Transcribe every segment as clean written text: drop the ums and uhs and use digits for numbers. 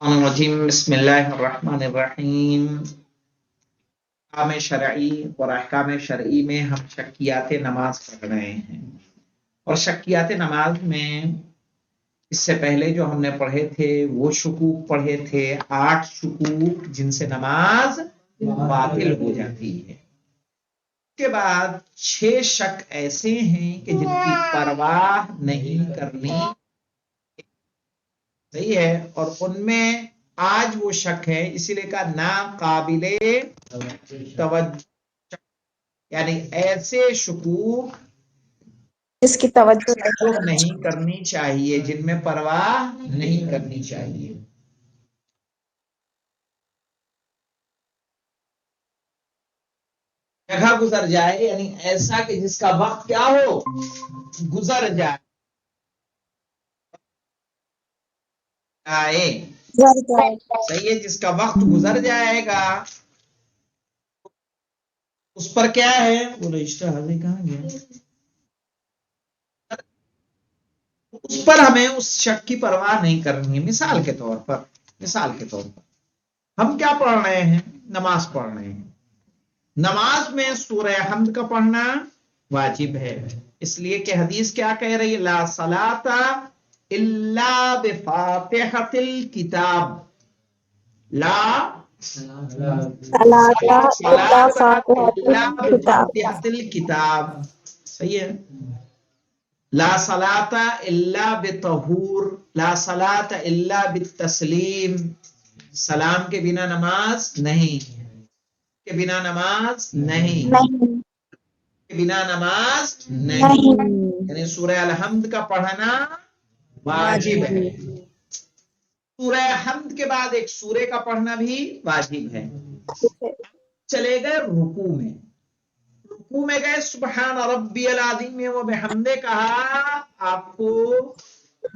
الرجیم بسم اللہ الرحمن الرحیم۔ احکام شرعی اور احکام شرعی میں ہم شکیات نماز پڑھ رہے ہیں، اور شکیات نماز میں اس سے پہلے جو ہم نے پڑھے تھے وہ شکوک پڑھے تھے، 8 شکوک جن سے نماز باطل ہو جاتی ہے۔ اس کے بعد 6 شک ایسے ہیں کہ جن کی پرواہ نہیں کرنی، صحیح ہے، اور ان میں آج وہ شک ہے، اسی لیے کہا ناقابل توجہ، یعنی ایسے شکوک جس کی توجہ نہیں کرنی چاہیے، جن میں پرواہ نہیں کرنی چاہیے۔ جگہ گزر جائے، یعنی ایسا کہ جس کا وقت کیا ہو، گزر جائے۔ صحیح ہے، جس کا وقت گزر جائے گا اس پر کیا ہے، وہ رجسٹر حاضری کہاں گیا، اس پر ہمیں اس شک کی پرواہ نہیں کرنی ہے۔ مثال کے طور پر ہم کیا پڑھ رہے ہیں، نماز پڑھ رہے ہیں، نماز میں سورہ حمد کا پڑھنا واجب ہے، اس لیے کہ حدیث کیا کہہ رہی ہے، لا صلاۃ الا بفاتحۃ الکتاب، لا صلاۃ الا بفاتحۃ الکتاب، صحیح ہے، لا صلاۃ الا بطہور، لا صلاۃ الا بالتسلیم، سلام کے بنا نماز نہیں، کے بنا نماز نہیں، کے بنا نماز نہیں، یعنی سورہ الحمد کا پڑھنا واجب ہے۔ سورہ حمد کے بعد ایک سورے کا پڑھنا بھی واجب ہے۔ چلے گئے رکوع میں، رکوع میں گئے، سبحان ربی العظیم و بحمدہ کہا، آپ کو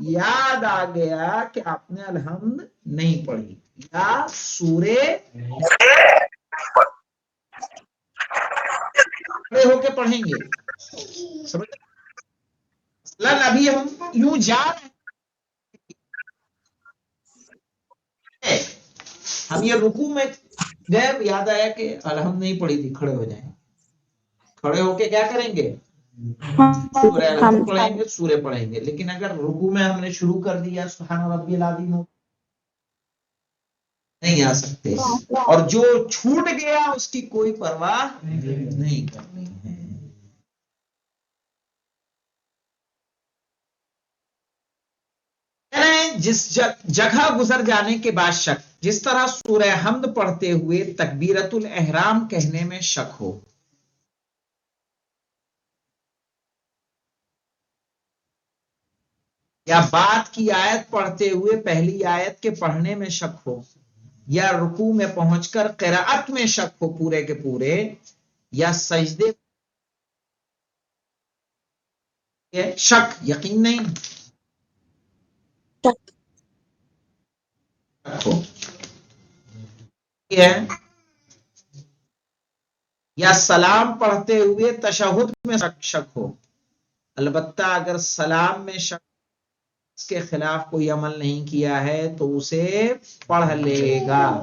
یاد آ گیا کہ آپ نے الحمد نہیں پڑھی، یا سورے کھڑے ہو کے پڑھیں گے، سمجھ مثلاً ابھی ہم یوں جا رہے ہیں، ہم یہ رکوع میں گئے، یاد آیا کہ الحمد نہیں پڑھی تھی، کھڑے ہو جائیں، کھڑے ہو کے کیا کریں گے، سورہ الحمد پڑھیں گے، سورے پڑھیں گے۔ لیکن اگر رکوع میں ہم نے شروع کر دیا سبحان ربی العظیم، نہیں آ سکتے، اور جو چھوٹ گیا اس کی کوئی پرواہ نہیں کرنی ہے۔ جس جگہ گزر جانے کے بعد شک، جس طرح سورہ حمد پڑھتے ہوئے تکبیرۃ الاحرام کہنے میں شک ہو، یا بات کی آیت پڑھتے ہوئے پہلی آیت کے پڑھنے میں شک ہو، یا رکوع میں پہنچ کر قراءت میں شک ہو پورے کے پورے، یا سجدے شک، یقین نہیں ہے، یا سلام پڑھتے ہوئے تشہد میں شک ہو، البتہ اگر سلام میں شک اس کے خلاف کوئی عمل نہیں کیا ہے تو اسے پڑھ لے گا،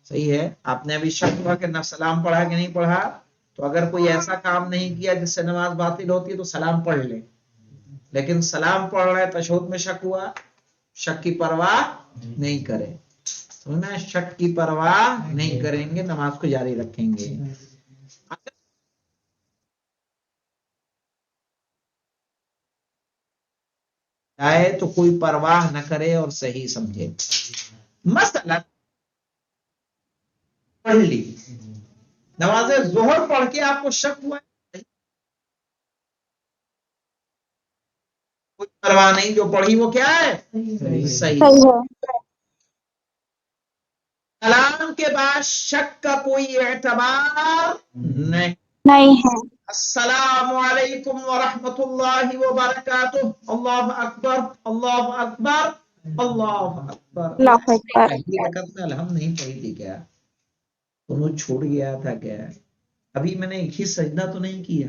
صحیح ہے۔ آپ نے ابھی شک ہوا کہ نہ سلام پڑھا کہ نہیں پڑھا، تو اگر کوئی ایسا کام نہیں کیا جس سے نماز باطل ہوتی ہے تو سلام پڑھ لے، لیکن سلام پڑھ رہا ہے، تشہد میں شک ہوا، شک کی پرواہ نہیں کرے، سننا، شک کی پرواہ نہیں کریں گے، نماز کو جاری رکھیں گے۔ آئے تو کوئی پرواہ نہ کرے اور صحیح سمجھے۔ مثلا پڑھ لی، نماز ظہر پڑھ کے آپ کو شک ہوا، کوئی پرواہ نہیں، جو پڑھی وہ کیا ہے، صحیح ہے۔ کلام کے بعد شک کا کوئی اعتبار نہیں ہے۔ السلام علیکم ورحمۃ اللہ وبرکاتہ، اللہ اکبر اللہ اکبر اللہ اکبر۔ پہلی رکعت میں الحمد نہیں پڑھی تھی کیا، وہ چھوڑ گیا تھا کیا، ابھی میں نے ایک ہی سجدہ تو نہیں کیا،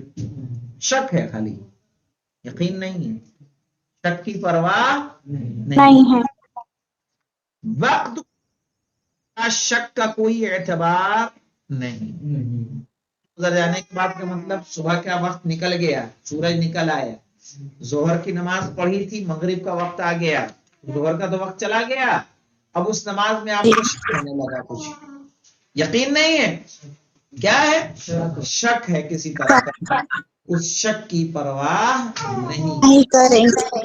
شک ہے، خالی یقین نہیں ہے، شک کی پرواہ نہیں ہے۔ वक्त का शक का कोई एतबार नहीं। गुजर जाने के बाद का मतलब सुबह का वक्त निकल गया, सूरज निकल आया, जोहर की नमाज पढ़ी थी, मगरिब का वक्त आ गया, जोहर का तो वक्त चला गया, अब उस नमाज में आपको शक होने लगा, कुछ यकीन नहीं है, क्या है, शक है किसी तरह का, उस शक की परवाह नहीं। नहीं करेंगे।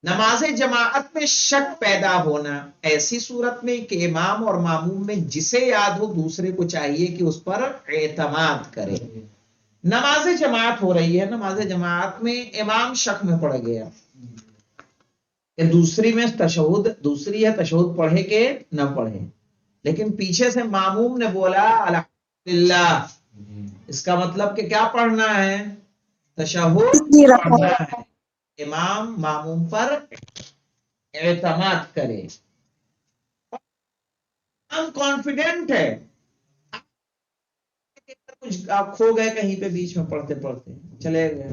नमाज जमाअत में शक पैदा होना ऐसी सूरत में कि इमाम और मामूम में जिसे याद हो दूसरे को चाहिए कि उस पर एतमाद करे। नमाज जमाअत हो रही है, नमाज जमाअत में इमाम शक में पड़ गया कि दूसरी में तशहुद, दूसरी है तशहुद पढ़े के न पढ़े, लेकिन पीछे से मामूम ने बोला अल्हम्दुलिल्लाह, इसका मतलब कि क्या पढ़ना है, तशहुद पढ़ना है, इमाम मामूम पर एतमाद करे, हम कॉन्फिडेंट है, कुछ आप खो गए कहीं पे बीच में पढ़ते पढ़ते चले गए,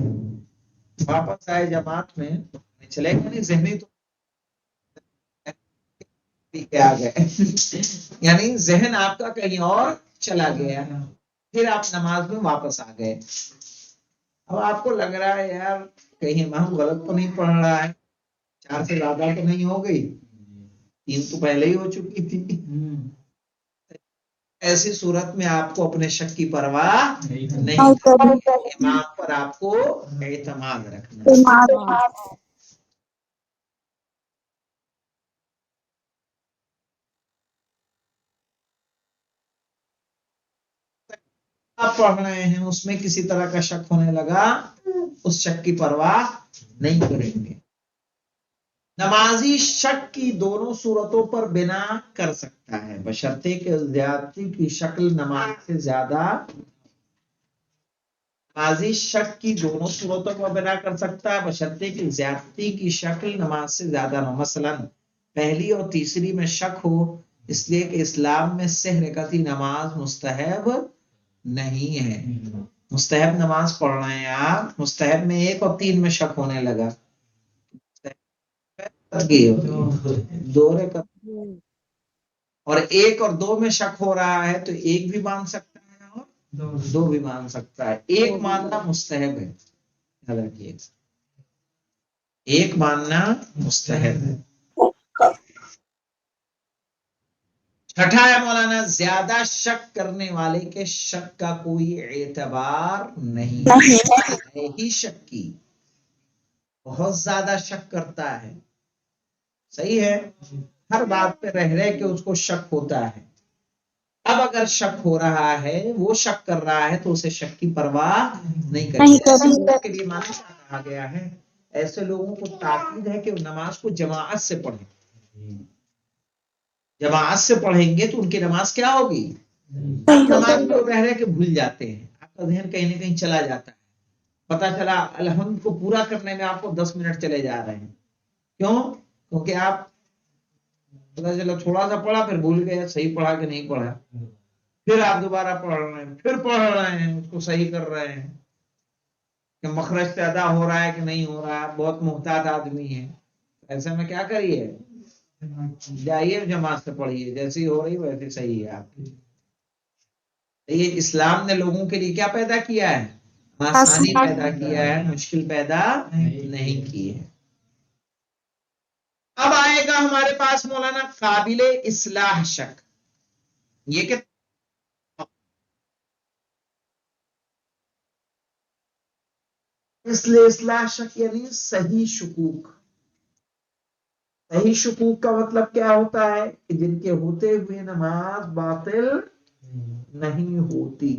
वापस आए जमात में, चले गए नहीं, जहनी तो आ गए यानी जहन आपका कहीं और चला गया, फिर आप नमाज में वापस आ गए। अब आपको लग रहा है यार कहीं इमाम गलत तो नहीं पढ़ रहा है, 4 से ज्यादा तो नहीं हो गई, 3 तो पहले ही हो चुकी थी। ऐसी सूरत में आपको अपने शक की परवाह नहीं, इमाम पर आपको एतमाद रखना। आप पढ़ रहे हैं उसमें किसी तरह का शक होने लगा, उस शक की परवाह नहीं करेंगे। नमाजी शक की दोनों सूरतों पर बिना कर सकता है, बशर्ते कि ज्यादती की शक्ल नमाज से ज्यादा, नमाजी शक की दोनों सूरतों पर बिना कर सकता है बशर्ते कि ज्यादती की शक्ल नमाज से ज्यादा न, मसलन पहली और तीसरी में शक हो, इसलिए कि इस्लाम में सेहर की नमाज मुस्तहब नहीं है। मुस्तहब नमाज पढ़ रहे हैं आप, मुस्तहब में 1 और 3 में शक होने लगा, दो रकअत और 1 और 2 में शक हो रहा है तो 1 भी मान सकता है और 2 भी मान सकता है। 1 मानना मुस्तहब है, याद रखिए, 1 मानना मुस्तहब है। छठा है मौलाना, ज्यादा शक करने वाले के शक का कोई एतबार नहीं है ही शक की, बहुत ज्यादा शक करता है, सही है, हर बात पे रह रहे के उसको शक होता है। अब अगर शक हो रहा है, वो शक कर रहा है तो उसे शक की परवाह नहीं करनी। ऐसे लोगों के लिए माना कहा गया है, ऐसे लोगों को ताकीद है कि नमाज को जमाअत से पढ़ें, जमाअत से पढ़ेंगे तो उनकी नमाज क्या होगी, आप नमाज में रह रहे के भूल जाते हैं, आपका ध्यान कहीं ना कहीं चला जाता है, पता चला अलहम्द को पूरा करने में आपको 10 मिनट चले जा रहे हैं, क्यों, क्योंकि आप पता चला थोड़ा सा पढ़ा फिर भूल गए सही पढ़ा कि नहीं पढ़ा, फिर आप दोबारा पढ़ रहे हैं, फिर पढ़ रहे हैं, उसको सही कर रहे हैं कि मखरज पे अदा हो रहा है कि नहीं हो रहा है, बहुत मुहताज आदमी है, ऐसे में क्या करिए, जाइए जमात से पढ़िए, जैसी हो रही वैसी सही है आपकी। ये इस्लाम ने लोगों के लिए क्या पैदा किया है, आसानी पैदा किया है, मुश्किल पैदा नहीं की है। अब आएगा हमारे पास मौलाना काबिले इस्लाह शक, ये कि इसलिए इस्लाह शक यानी सही शुकूक। सही शुकूक का मतलब क्या होता है कि जिनके होते हुए नमाज बातिल नहीं होती।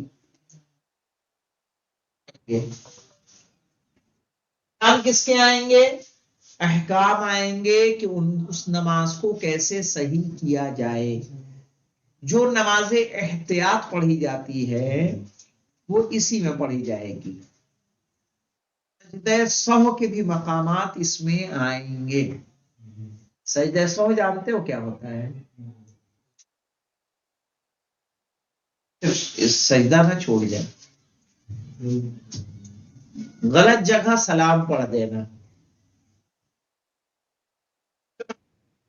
अब किसके आएंगे, अहकाम आएंगे कि उस नमाज को कैसे सही किया जाए। जो नमाजें एहतियात पढ़ी जाती है वो इसी में पढ़ी जाएगी, सजदे सहव के भी मकामात इसमें आएंगे। सजदे सहव जानते हो क्या होता है, इस सजदा ना छोड़ जाए, गलत जगह सलाम पढ़ देना,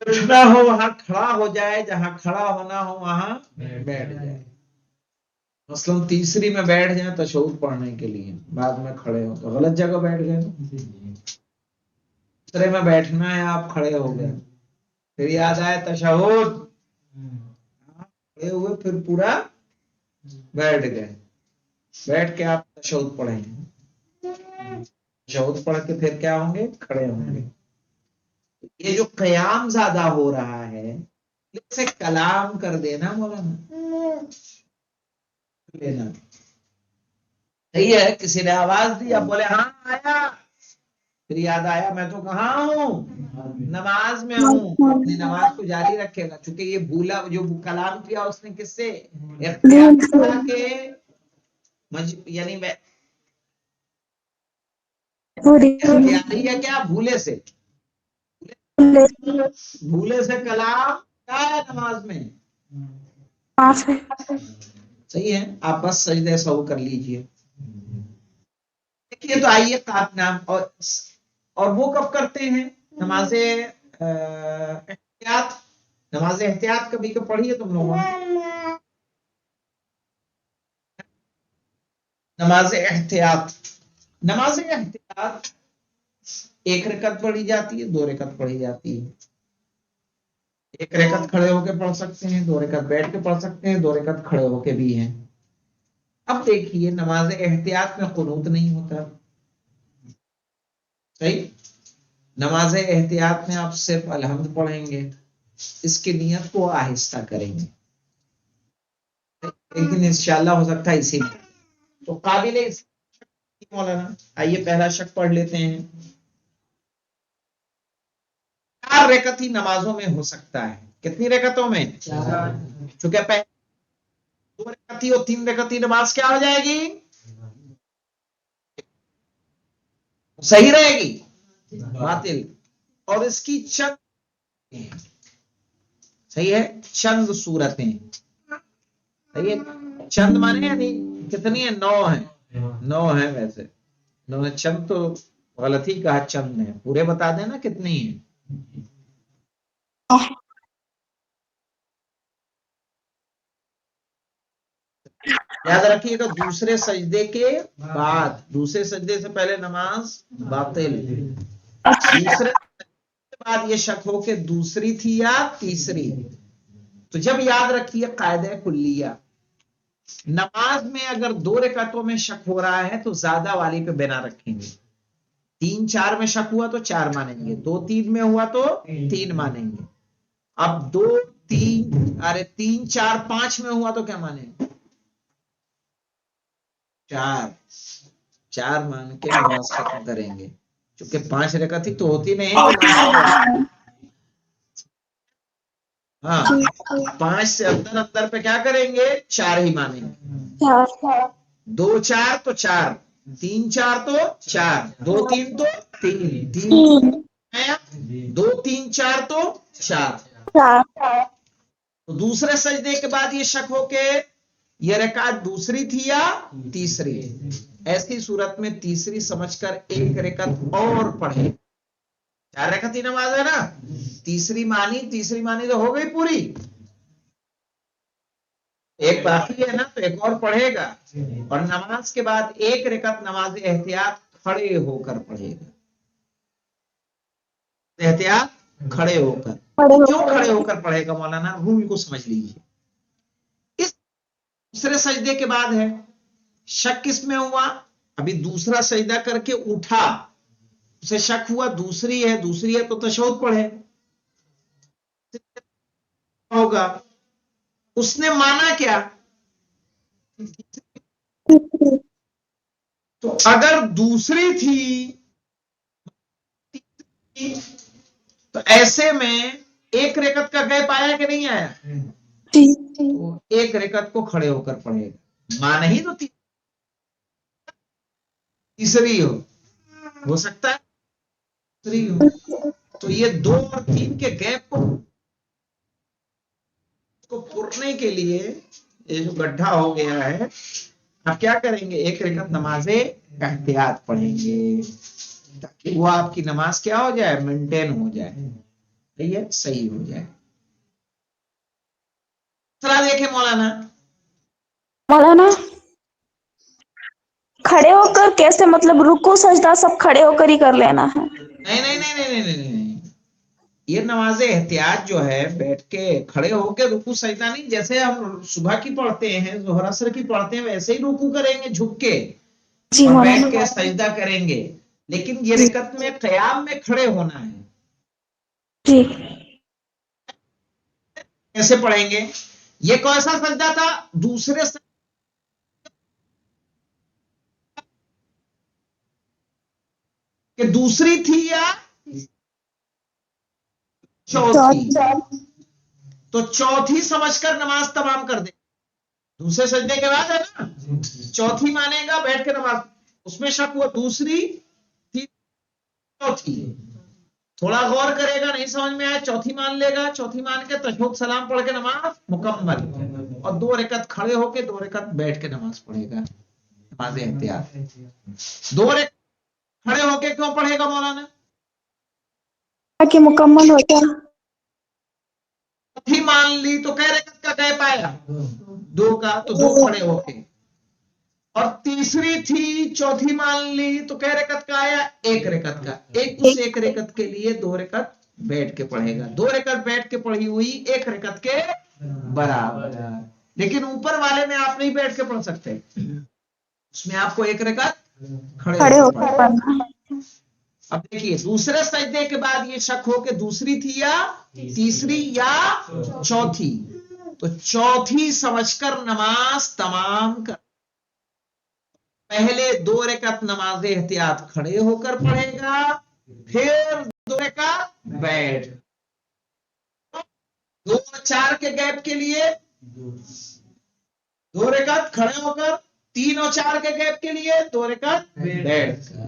बैठना हो वहां खड़ा हो जाए, जहां खड़ा होना हो वहां बैठ जाए। मसलन तीसरी में बैठ जाए तशहुद पढ़ने के लिए, बाद में खड़े हो तो गलत जगह बैठ गए। तीसरे में बैठना है, आप खड़े हो गए, फिर याद आए तशहुद, खड़े हुए फिर पूरा बैठ गए, बैठ के आप तशहुद पढ़ेंगे, तशहुद पढ़ के फिर क्या होंगे, खड़े होंगे। ये जो कयाम ज्यादा हो रहा है, इसे कलाम कर देना मौलाना, लेना सही है। किसी ने आवाज दी, आप बोले हाँ आया, फिर याद आया मैं तो कहाँ हूँ, नमाज में हूँ, अपनी नमाज को जारी रखेगा। चूंकि ये भूला, जो कलाम किया उसने किससे, इख्तियार के यानी इख्तियारी है क्या, भूले से, भूले से कलाम क्या है नमाज में, सही है। आप बस सजदे सहू कर लीजिए। देखिए तो आइए काफ नाम, और वो कब करते हैं, नमाजे एहतियात, नमाज एहतियात कभी कब पढ़ी है तुम लोगों ने, नमाज एहतियात, नमाज एहतियात एक रकत पढ़ी जाती है, 2 रकत पढ़ी जाती है। एक रकत खड़े होकर पढ़ सकते हैं, 2 रकत बैठ के पढ़ सकते हैं, 2 रकत खड़े होके भी हैं। अब देखिए नमाज एहतियात में कुनूत नहीं होता, सही। नमाज एहतियात में आप सिर्फ अलहम्द पढ़ेंगे, इसकी नियत को आहिस्ता करेंगे। एक दिन इंशाअल्लाह हो सकता है इसी में तो काबिल मौलाना। आइए पहला शक पढ़ लेते हैं। 4 रकत ही नमाजों में हो सकता है। कितनी रकतों में, 4। चूंकि 2 रकत ही और 3 रकत ही नमाज क्या हो जाएगी, सही रहेगी, बातिल। और इसकी चंद, सही है, चंद सूरतें, सही है। चंद माने यानी कितनी है, 9 है, 9 है। वैसे 9 है, चंद तो गलत ही कहा, चंद है, पूरे बता देना कितनी है। याद रखिएगा, दूसरे सजदे के बाद, दूसरे सजदे से पहले नमाज बातिल। दूसरे के बाद ये शक हो कि दूसरी थी या तीसरी। तो जब याद रखिए कायदा कुल्लिया, नमाज में अगर 2 रकातों में शक हो रहा है तो ज्यादा वाली पे बिना रखेंगे। 3-4 में शक हुआ तो 4 मानेंगे, 2-3 में हुआ तो 3 मानेंगे। अब 2-3, अरे 3-4-5 में हुआ तो क्या मानेंगे, 4 मान के नमाज खत्म करेंगे। क्योंकि 5 रकात थी तो होती नहीं है। हाँ, 5 से अंदर अंदर पे क्या करेंगे, 4 ही मानेंगे। 2-4 तो 4, 3-4 तो 4, 2-3 तो 3, 2-3-4 तो 4। तो दूसरे सजदे के बाद ये शक हो के ये रकात दूसरी थी या तीसरी। ऐसी सूरत में तीसरी समझकर 1 रकात और पढ़े। 4 रकात ही नमाज है ना, तीसरी मानी तो हो गई पूरी, एक बाकी है ना, तो एक और पढ़ेगा। और नमाज के बाद 1 रकात नमाज एहतियात खड़े होकर पढ़ेगा। एहतियात खड़े होकर, क्यों खड़े होकर पढ़ेगा मौलाना, रूल को समझ लीजिए। इस दूसरे सजदे के बाद है, शक किसमें हुआ, अभी दूसरा सजदा करके उठा, उसे शक हुआ दूसरी है तो तशहुद पढ़े होगा। उसने माना क्या, तो अगर दूसरी थी तो ऐसे में 1 रकत का गैप आया कि नहीं आया, तो 1 रकत को खड़े होकर पढ़ेगा। मान ही तो तीसरी हो सकता है तीसरी हो। तो ये 2 और 3 के गैप को पूरने के लिए ये जो गड्ढा हो गया है, आप क्या करेंगे, 1 रकत नमाजे एहतियात पढ़ेंगे ताकि वो आपकी नमाज क्या हो जाए, मेंटेन हो जाए। صحیح ہے، صحیح ہو جائے. دوسرا دیکھیں مولانا. مولانا کھڑے ہو کر کیسے، مطلب رکوع سجدہ سب کھڑے ہو کر ہی کر لینا ہے؟ نہیں نہیں نہیں نہیں نہیں نہیں، یہ نماز احتیاط جو ہے بیٹھ کے کھڑے ہو کے رکوع سجدہ نہیں. جیسے ہم صبح کی پڑھتے ہیں، ظہر عصر کی پڑھتے ہیں، ویسے ہی رکوع کریں گے جھک کے جی اور بیٹھ مولانا. کے سجدہ کریں گے. لیکن یہ رکعت میں قیام میں کھڑے ہونا ہے. جی کیسے پڑھیں گے؟ یہ کون سا سجدہ تھا؟ دوسرے سجدہ کہ دوسری تھی یا چوتھی؟ تو چوتھی سمجھ کر نماز تمام کر دے. دوسرے سجدے کے بعد ہے نا، چوتھی مانے گا بیٹھ کے نماز. اس میں شک ہوا دوسری تھی چوتھی. تھوڑا غور کرے گا، نہیں سمجھ میں آیا چوتھی مان لے گا. چوتھی مان کے تشہد سلام پڑھ کے نماز مکمل، اور 2 رکعت کھڑے ہو کے 2 رکعت بیٹھ کے نماز پڑھے گا. نماز احتیاط 2 رکعت کھڑے ہو کے کیوں پڑھے گا مولانا؟ تاکہ مکمل ہو جائے. چوتھی مان لی تو کہہ رکعت کا کہہ پایا 2 کا، تو 2 کھڑے ہو کے. اور تیسری تھی چوتھی مان لی تو کہہ رکعت کا آیا 1 رکعت کا. اس 1 رکعت کے لیے 2 رکعت بیٹھ کے پڑھے گا. 2 رکعت بیٹھ کے پڑھی ہوئی 1 رکعت کے برابر. لیکن اوپر والے میں آپ نہیں بیٹھ کے پڑھ سکتے، اس میں آپ کو 1 رکعت کھڑے کھڑے ہو ہو کے کر پڑھنا. پڑھنا. اب دیکھیے دوسرے سجدے کے بعد یہ شک ہو کہ دوسری تھی یا تیسری یا چوتھی، تو چوتھی سمجھ کر نماز تمام کر. پہلے 2 رکعت نماز احتیاط کھڑے ہو کر پڑھے گا، پھر 2 رکعت بیٹھ. 2 اور 4 کے گیپ کے لیے 2 رکعت کھڑے ہو کر، 3 اور 4 کے گیپ کے لیے 2 رکعت بیٹھ کر.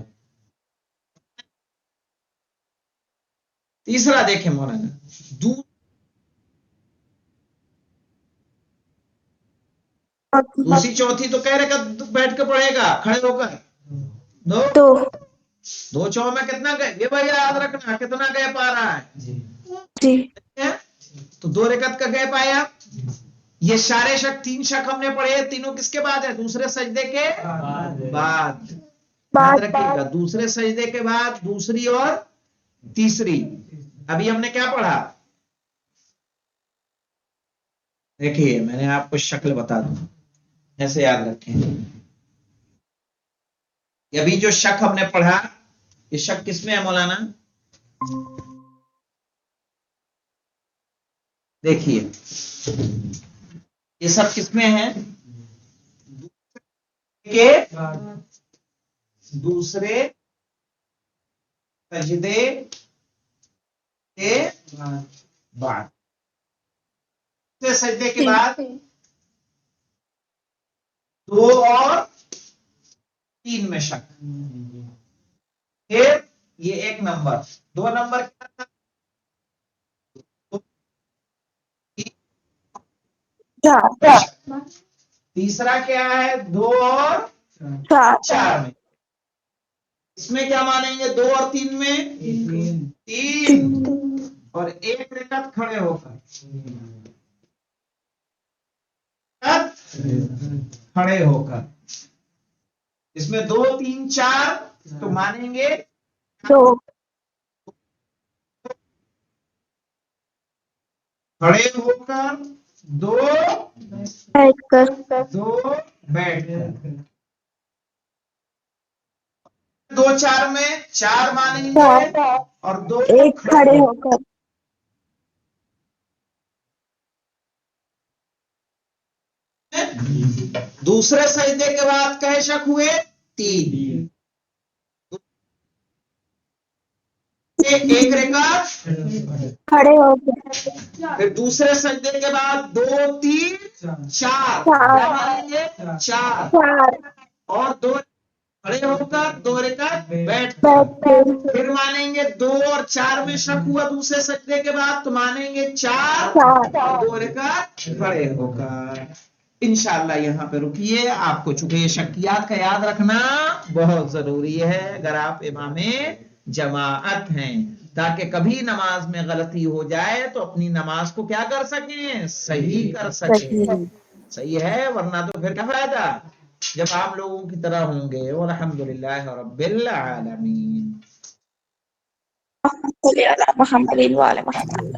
تیسرا دیکھیں مولانا، دوسری چوتھی تو کہہ رکعت بیٹھ کے پڑھے گا کھڑے ہو کر. 2 2 چو میں کتنا گئے یہ بھائی یاد رکھنا، کتنا گیپ آ رہا ہے؟ جی تو 2 رکعت کا گیپ آیا. یہ سارے شک 3 شک ہم نے پڑھے، تینوں کس کے بعد ہے؟ دوسرے سجدے کے بعد. یاد رکھیے گا دوسرے سجدے کے بعد دوسری اور تیسری. ابھی ہم نے کیا پڑھا؟ دیکھیے میں نے آپ کو شکل بتا دوں، ایسے یاد رکھیں. ابھی جو شک ہم نے پڑھا، یہ شک کس میں ہے مولانا؟ دیکھیے یہ سب کس میں ہے؟ کہ دوسرے سجدے کے بعد، دوسرے سجدے کے بعد 2 اور 3 میں شک. پھر یہ 1 نمبر، 2 نمبر کیا تھا؟ تیسرا کیا ہے؟ 2 اور 4 میں. اس میں کیا مانیں گے؟ 2 اور 3 میں 3 اور 1 رکعت کھڑے ہو کر. کھڑے ہو کر اس میں 2 3 4 تو مانیں گے 2 کھڑے ہو کر، 2 بیٹھ کر. 2 بیٹھ کر. 2 4 میں 4 مانیں گے اور 2 ایک کھڑے ہو کر. دوسرے سجدے کے بعد کہے شک ہوئے 3، 1 رکعت کھڑے ہو کر. پھر دوسرے سجدے کے بعد 2 3 4 کیا مانیں گے؟ 4 اور 2 کھڑے ہو کر 2 رکعت بیٹھ کر. پھر مانیں گے 2 اور 4 میں شک ہوا دوسرے سجدے کے بعد تو مانیں گے 4 اور 2 رکعت کھڑے ہو کر. انشاءاللہ یہاں پہ رکیے. آپ کو چونکہ یہ شکیات کا یاد رکھنا بہت ضروری ہے اگر آپ امام جماعت ہیں. تاکہ کبھی نماز میں غلطی ہو جائے تو اپنی نماز کو کیا کر سکیں؟ صحیح کر سکیں. صحیح ہے، ورنہ تو پھر کیا فائدہ جب عام لوگوں کی طرح ہوں گے. والحمدللہ رب العالمین. محمد